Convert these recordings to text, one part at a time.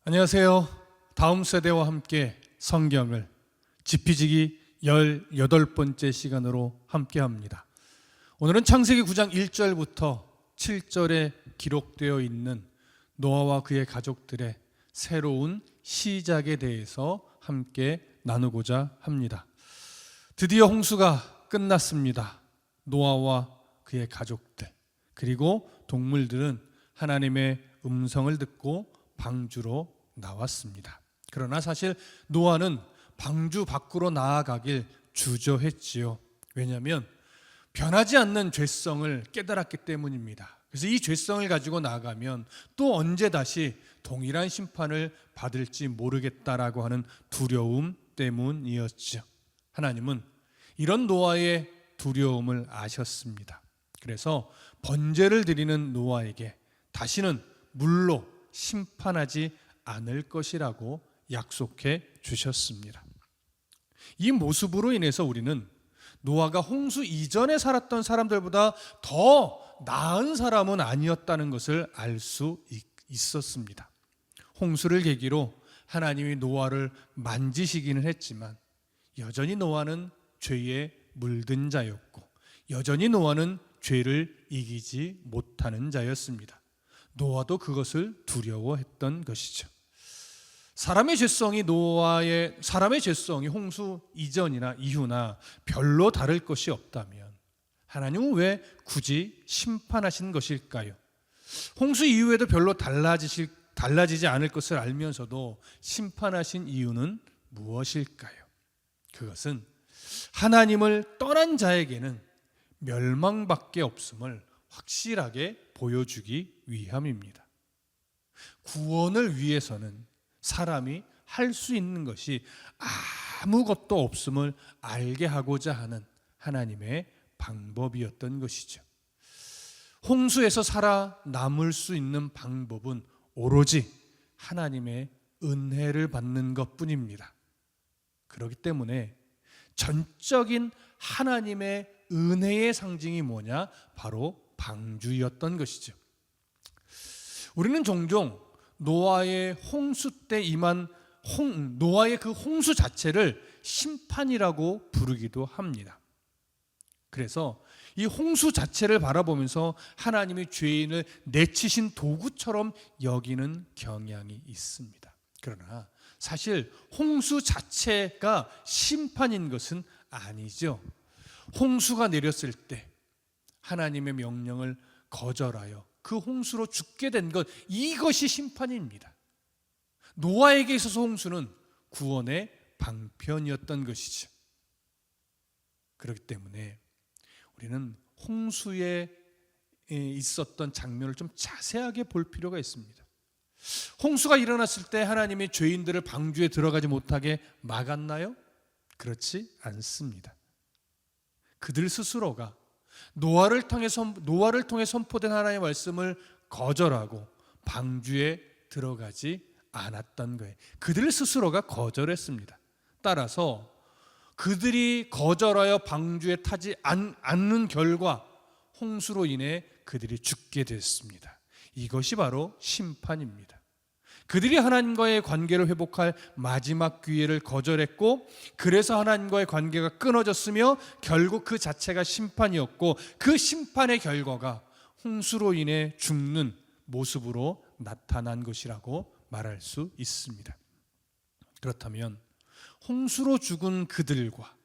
안녕하세요. 다음 세대와 함께 성경을 지피지기 18번째 시간으로 함께 합니다. 오늘은 창세기 9장 1절부터 7절에 기록되어 있는 노아와 그의 가족들의 새로운 시작에 대해서 함께 나누고자 합니다. 드디어 홍수가 끝났습니다. 노아와 그의 가족들 그리고 동물들은 하나님의 음성을 듣고 방주로 나왔습니다. 그러나 사실 노아는 방주 밖으로 나아가길 주저했지요. 왜냐하면 변하지 않는 죄성을 깨달았기 때문입니다. 그래서 이 죄성을 가지고 나가면 또 언제 다시 동일한 심판을 받을지 모르겠다라고 하는 두려움 때문이었죠. 하나님은 이런 노아의 두려움을 아셨습니다. 그래서 번제를 드리는 노아에게 다시는 물로 심판하지 않을 것이라고 약속해 주셨습니다. 이 모습으로 인해서 우리는 노아가 홍수 이전에 살았던 사람들보다 더 나은 사람은 아니었다는 것을 알 수 있었습니다. 홍수를 계기로 하나님이 노아를 만지시기는 했지만 여전히 노아는 죄에 물든 자였고 여전히 노아는 죄를 이기지 못하는 자였습니다. 노아도 그것을 두려워했던 것이죠. 사람의 죄성이 홍수 이전이나 이후나 별로 다를 것이 없다면 하나님은 왜 굳이 심판하신 것일까요? 홍수 이후에도 별로 달라지지 않을 것을 알면서도 심판하신 이유는 무엇일까요? 그것은 하나님을 떠난 자에게는 멸망밖에 없음을 확실하게 보여주기 위함입니다. 구원을 위해서는 사람이 할 수 있는 것이 아무것도 없음을 알게 하고자 하는 하나님의 방법이었던 것이죠. 홍수에서 살아남을 수 있는 방법은 오로지 하나님의 은혜를 받는 것뿐입니다. 그렇기 때문에 전적인 하나님의 은혜의 상징이 뭐냐? 바로 방주였던 것이죠. 우리는 종종 노아의 홍수 때 임한 노아의 그 홍수 자체를 심판이라고 부르기도 합니다. 그래서 이 홍수 자체를 바라보면서 하나님이 죄인을 내치신 도구처럼 여기는 경향이 있습니다. 그러나 사실 홍수 자체가 심판인 것은 아니죠. 홍수가 내렸을 때 하나님의 명령을 거절하여 그 홍수로 죽게 된 것, 이것이 심판입니다. 노아에게 있어서 홍수는 구원의 방편이었던 것이죠. 그렇기 때문에 우리는 홍수에 있었던 장면을 좀 자세하게 볼 필요가 있습니다. 홍수가 일어났을 때 하나님이 죄인들을 방주에 들어가지 못하게 막았나요? 그렇지 않습니다. 그들 스스로가 노아를 통해 선포된 하나님의 말씀을 거절하고 방주에 들어가지 않았던 거예요. 그들 스스로가 거절했습니다. 따라서 그들이 거절하여 방주에 타지 않는 결과 홍수로 인해 그들이 죽게 됐습니다. 이것이 바로 심판입니다. 그들이 하나님과의 관계를 회복할 마지막 기회를 거절했고 그래서 하나님과의 관계가 끊어졌으며 결국 그 자체가 심판이었고 그 심판의 결과가 홍수로 인해 죽는 모습으로 나타난 것이라고 말할 수 있습니다. 그렇다면 홍수로 죽은 그들과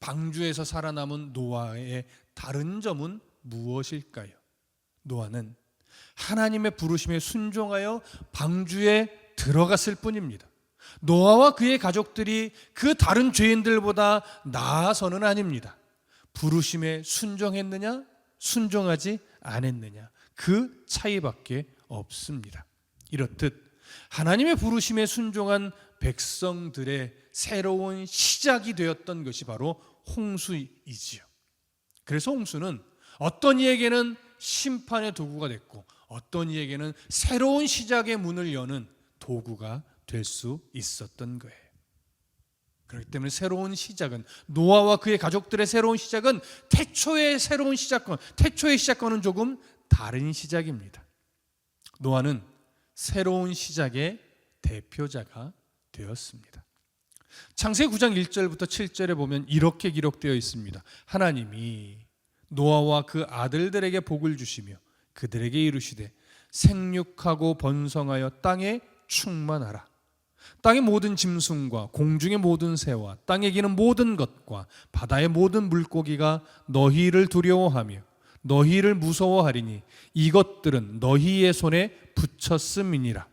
방주에서 살아남은 노아의 다른 점은 무엇일까요? 노아는 하나님의 부르심에 순종하여 방주에 들어갔을 뿐입니다. 노아와 그의 가족들이 그 다른 죄인들보다 나아서는 아닙니다. 부르심에 순종했느냐, 순종하지 않았느냐, 그 차이밖에 없습니다. 이렇듯 하나님의 부르심에 순종한 백성들의 새로운 시작이 되었던 것이 바로 홍수이지요. 그래서 홍수는 어떤 이에게는 심판의 도구가 됐고 어떤 이에게는 새로운 시작의 문을 여는 도구가 될 수 있었던 거예요. 그렇기 때문에 새로운 시작은 노아와 그의 가족들의 새로운 시작은 태초의 새로운 시작과 태초의 시작과는 조금 다른 시작입니다. 노아는 새로운 시작의 대표자가 되었습니다. 창세기 9장 1절부터 7절에 보면 이렇게 기록되어 있습니다. 하나님이 노아와 그 아들들에게 복을 주시며 그들에게 이르시되 생육하고 번성하여 땅에 충만하라. 땅의 모든 짐승과 공중의 모든 새와 땅에 기는 모든 것과 바다의 모든 물고기가 너희를 두려워하며 너희를 무서워하리니 이것들은 너희의 손에 붙였음이니라.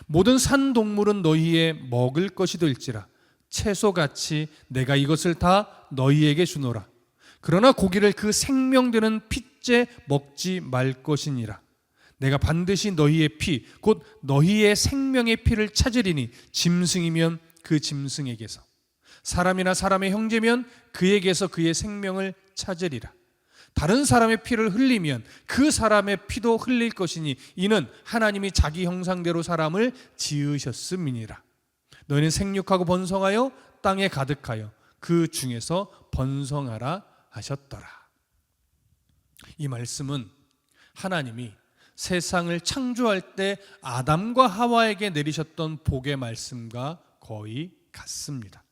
모든 산 동물은 너희의 먹을 것이 될지라. 채소같이 내가 이것을 다 너희에게 주노라. 그러나 고기를 그 생명되는 핏째 먹지 말 것이니라. 내가 반드시 너희의 피, 곧 너희의 생명의 피를 찾으리니 짐승이면 그 짐승에게서, 사람이나 사람의 형제면 그에게서 그의 생명을 찾으리라. 다른 사람의 피를 흘리면 그 사람의 피도 흘릴 것이니 이는 하나님이 자기 형상대로 사람을 지으셨음이니라. 너희는 생육하고 번성하여 땅에 가득하여 그 중에서 번성하라 하셨더라. 이 말씀은 하나님이 세상을 창조할 때 아담과 하와에게 내리셨던 복의 말씀과 거의 같습니다.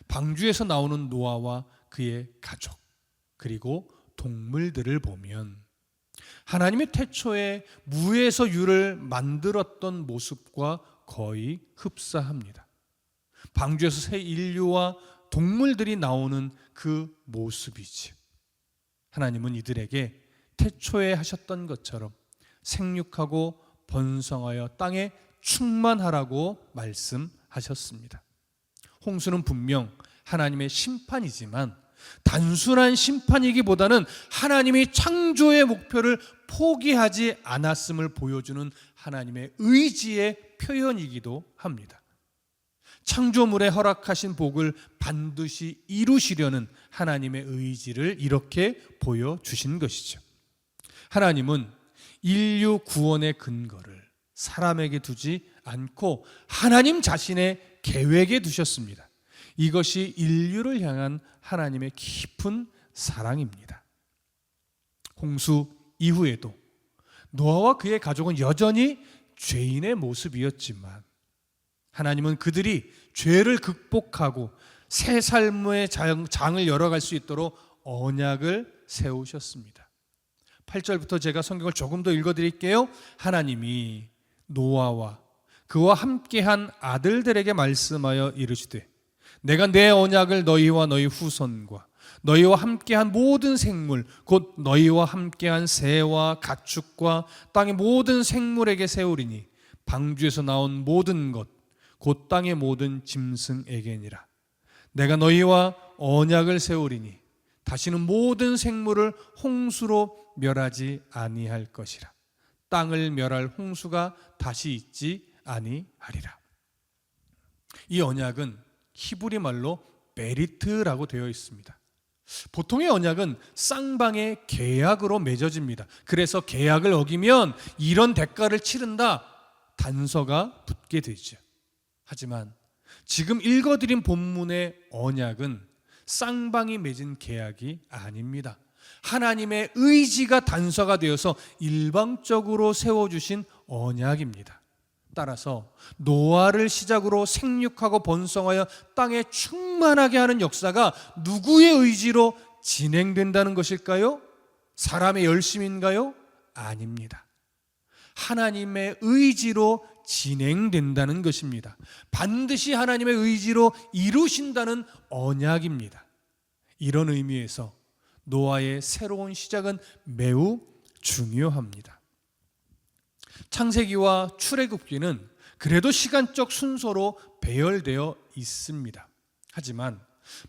방주에서 나오는 노아와 그의 가족, 그리고 동물들을 보면 하나님의 태초에 무에서 유를 만들었던 모습과 거의 흡사합니다. 방주에서 새 인류와 동물들이 나오는 그 모습이지. 하나님은 이들에게 태초에 하셨던 것처럼 생육하고 번성하여 땅에 충만하라고 말씀하셨습니다. 홍수는 분명 하나님의 심판이지만 단순한 심판이기보다는 하나님이 창조의 목표를 포기하지 않았음을 보여주는 하나님의 의지의 표현이기도 합니다. 창조물에 허락하신 복을 반드시 이루시려는 하나님의 의지를 이렇게 보여주신 것이죠. 하나님은 인류 구원의 근거를 사람에게 두지 않고 하나님 자신의 계획에 두셨습니다. 이것이 인류를 향한 하나님의 깊은 사랑입니다. 홍수 이후에도 노아와 그의 가족은 여전히 죄인의 모습이었지만 하나님은 그들이 죄를 극복하고 새 삶의 장을 열어갈 수 있도록 언약을 세우셨습니다. 8절부터 제가 성경을 조금 더 읽어드릴게요. 하나님이 노아와 그와 함께한 아들들에게 말씀하여 이르시되 내가 내 언약을 너희와 너희 후손과 너희와 함께한 모든 생물 곧 너희와 함께한 새와 가축과 땅의 모든 생물에게 세우리니 방주에서 나온 모든 것 곧 땅의 모든 짐승에게니라. 내가 너희와 언약을 세우리니 다시는 모든 생물을 홍수로 멸하지 아니할 것이라. 땅을 멸할 홍수가 다시 있지 아니하리라. 이 언약은 히브리 말로 베리트라고 되어 있습니다. 보통의 언약은 쌍방의 계약으로 맺어집니다. 그래서 계약을 어기면 이런 대가를 치른다 단서가 붙게 되죠. 하지만 지금 읽어드린 본문의 언약은 쌍방이 맺은 계약이 아닙니다. 하나님의 의지가 단서가 되어서 일방적으로 세워주신 언약입니다. 따라서 노아를 시작으로 생육하고 번성하여 땅에 충만하게 하는 역사가 누구의 의지로 진행된다는 것일까요? 사람의 열심인가요? 아닙니다. 하나님의 의지로 진행된다는 것입니다. 반드시 하나님의 의지로 이루신다는 언약입니다. 이런 의미에서 노아의 새로운 시작은 매우 중요합니다. 창세기와 출애굽기는 그래도 시간적 순서로 배열되어 있습니다. 하지만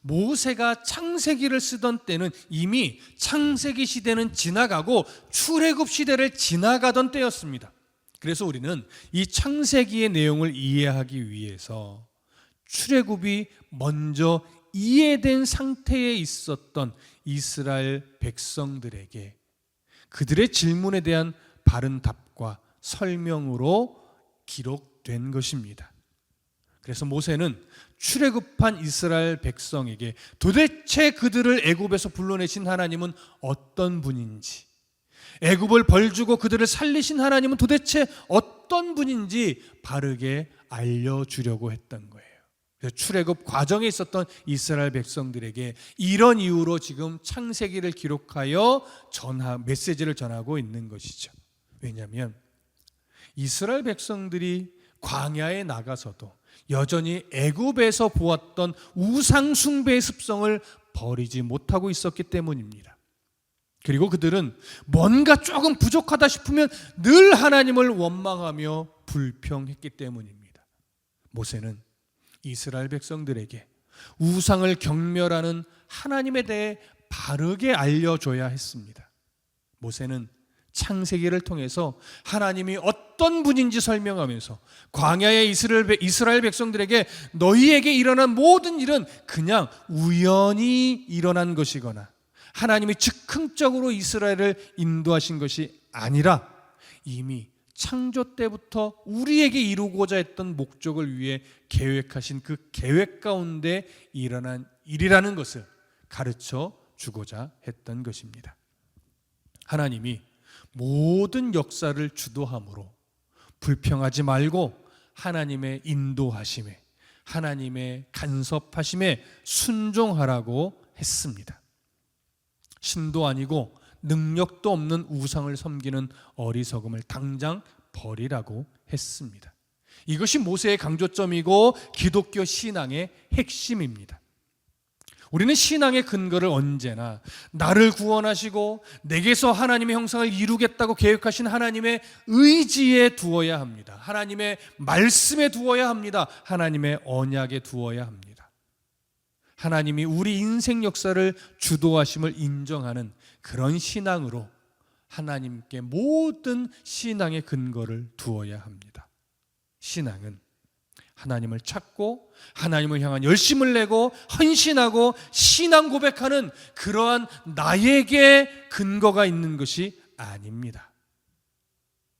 모세가 창세기를 쓰던 때는 이미 창세기 시대는 지나가고 출애굽 시대를 지나가던 때였습니다. 그래서 우리는 이 창세기의 내용을 이해하기 위해서 출애굽이 먼저 이해된 상태에 있었던 이스라엘 백성들에게 그들의 질문에 대한 바른 답과 설명으로 기록된 것입니다. 그래서 모세는 출애굽한 이스라엘 백성에게 도대체 그들을 애굽에서 불러내신 하나님은 어떤 분인지, 애굽을 벌주고 그들을 살리신 하나님은 도대체 어떤 분인지 바르게 알려주려고 했던 거예요. 그래서 출애굽 과정에 있었던 이스라엘 백성들에게 이런 이유로 지금 창세기를 기록하여 메시지를 전하고 있는 것이죠. 왜냐하면 이스라엘 백성들이 광야에 나가서도 여전히 애굽에서 보았던 우상 숭배의 습성을 버리지 못하고 있었기 때문입니다. 그리고 그들은 뭔가 조금 부족하다 싶으면 늘 하나님을 원망하며 불평했기 때문입니다. 모세는 이스라엘 백성들에게 우상을 경멸하는 하나님에 대해 바르게 알려줘야 했습니다. 모세는 창세기를 통해서 하나님이 어떤 분인지 설명하면서 광야의 이스라엘 백성들에게 너희에게 일어난 모든 일은 그냥 우연히 일어난 것이거나 하나님이 즉흥적으로 이스라엘을 인도하신 것이 아니라 이미 창조 때부터 우리에게 이루고자 했던 목적을 위해 계획하신 그 계획 가운데 일어난 일이라는 것을 가르쳐 주고자 했던 것입니다. 하나님이 모든 역사를 주도함으로 불평하지 말고 하나님의 인도하심에, 하나님의 간섭하심에 순종하라고 했습니다. 신도 아니고 능력도 없는 우상을 섬기는 어리석음을 당장 버리라고 했습니다. 이것이 모세의 강조점이고 기독교 신앙의 핵심입니다. 우리는 신앙의 근거를 언제나 나를 구원하시고 내게서 하나님의 형상을 이루겠다고 계획하신 하나님의 의지에 두어야 합니다. 하나님의 말씀에 두어야 합니다. 하나님의 언약에 두어야 합니다. 하나님이 우리 인생 역사를 주도하심을 인정하는 그런 신앙으로 하나님께 모든 신앙의 근거를 두어야 합니다. 신앙은 하나님을 찾고 하나님을 향한 열심을 내고 헌신하고 신앙 고백하는 그러한 나에게 근거가 있는 것이 아닙니다.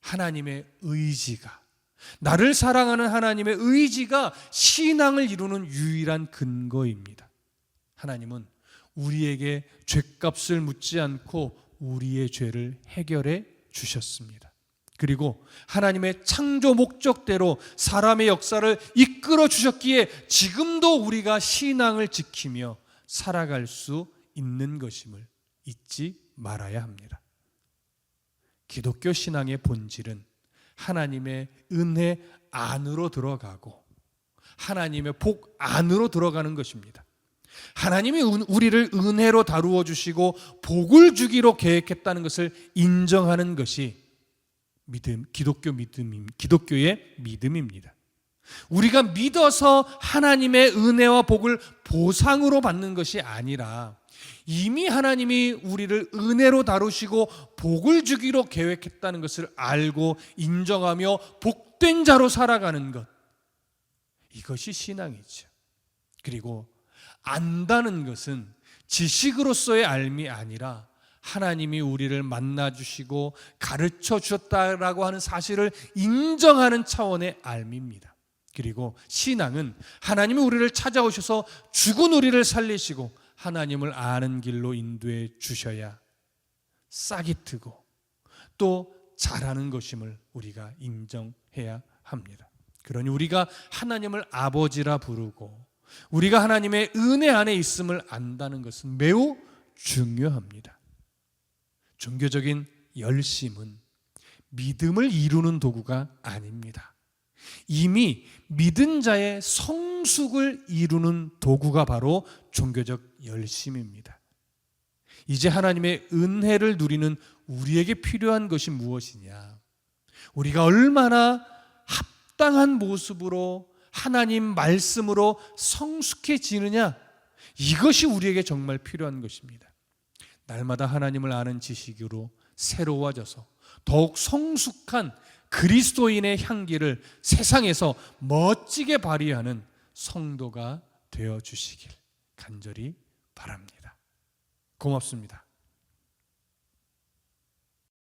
하나님의 의지가, 나를 사랑하는 하나님의 의지가 신앙을 이루는 유일한 근거입니다. 하나님은 우리에게 죄값을 묻지 않고 우리의 죄를 해결해 주셨습니다. 그리고 하나님의 창조 목적대로 사람의 역사를 이끌어 주셨기에 지금도 우리가 신앙을 지키며 살아갈 수 있는 것임을 잊지 말아야 합니다. 기독교 신앙의 본질은 하나님의 은혜 안으로 들어가고 하나님의 복 안으로 들어가는 것입니다. 하나님이 우리를 은혜로 다루어 주시고 복을 주기로 계획했다는 것을 인정하는 것이 기독교의 믿음입니다. 우리가 믿어서 하나님의 은혜와 복을 보상으로 받는 것이 아니라 이미 하나님이 우리를 은혜로 다루시고 복을 주기로 계획했다는 것을 알고 인정하며 복된 자로 살아가는 것, 이것이 신앙이죠. 그리고 안다는 것은 지식으로서의 알미 아니라 하나님이 우리를 만나주시고 가르쳐 주셨다라고 하는 사실을 인정하는 차원의 알미입니다. 그리고 신앙은 하나님이 우리를 찾아오셔서 죽은 우리를 살리시고 하나님을 아는 길로 인도해 주셔야 싹이 트고 또 잘하는 것임을 우리가 인정해야 합니다. 그러니 우리가 하나님을 아버지라 부르고 우리가 하나님의 은혜 안에 있음을 안다는 것은 매우 중요합니다. 종교적인 열심은 믿음을 이루는 도구가 아닙니다. 이미 믿은 자의 성숙을 이루는 도구가 바로 종교적 열심입니다. 이제 하나님의 은혜를 누리는 우리에게 필요한 것이 무엇이냐? 우리가 얼마나 합당한 모습으로 하나님 말씀으로 성숙해지느냐, 이것이 우리에게 정말 필요한 것입니다. 날마다 하나님을 아는 지식으로 새로워져서 더욱 성숙한 그리스도인의 향기를 세상에서 멋지게 발휘하는 성도가 되어주시길 간절히 바랍니다. 고맙습니다.